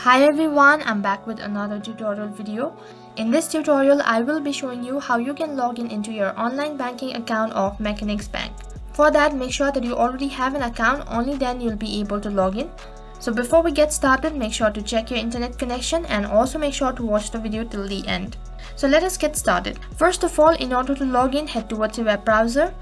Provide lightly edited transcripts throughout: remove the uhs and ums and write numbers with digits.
Hi everyone, I'm back with another tutorial video. In this tutorial, I will be showing you how you can log in into your online banking account of Mechanics Bank. For that, make sure that you already have an account, only then you'll be able to log in. So before we get started, make sure to check your internet connection and also make sure to watch the video till the end. So let us get started. First of all, in order to log in, head towards your web browser.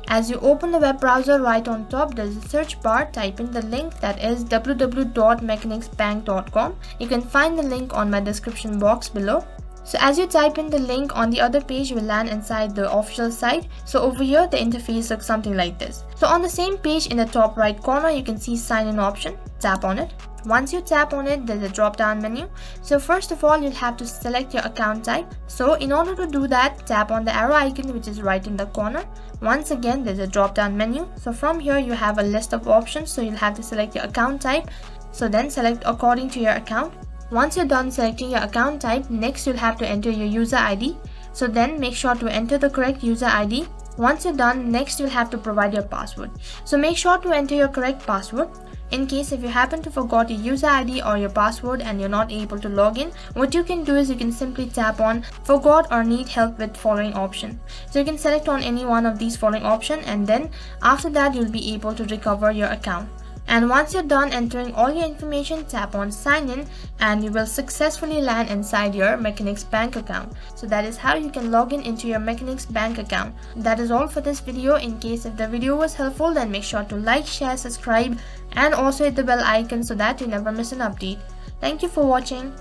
As you open the web browser, right on top there is a search bar. Type in the link that is www.mechanicsbank.com. You can find the link on my description box below. So as you type in the link, on the other page you will land inside the official site. So over here the interface looks something like this. So on the same page, in the top right corner you can see sign in option. Tap on it. Once you tap on it, there's a drop down menu. So first of all, you'll have to select your account type. So in order to do that, tap on the arrow icon which is right in the corner. Once again, there's a drop down menu. So from here you have a list of options, so you'll have to select your account type. So then select according to your account. Once you're done selecting your account type, next you'll have to enter your user ID. So then make sure to enter the correct user ID. Once you're done, next you'll have to provide your password. So make sure to enter your correct password. In case if you happen to forgot your user ID or your password and you're not able to log in, what you can do is you can simply tap on forgot or need help with following option. So you can select on any one of these following option, and then after that you'll be able to recover your account. And once you're done entering all your information, tap on sign in and you will successfully land inside your Mechanics Bank account. So that is how you can log in into your Mechanics Bank account. That is all for this video. In case if the video was helpful, then make sure to like, share, subscribe and also hit the bell icon so that you never miss an update. Thank you for watching.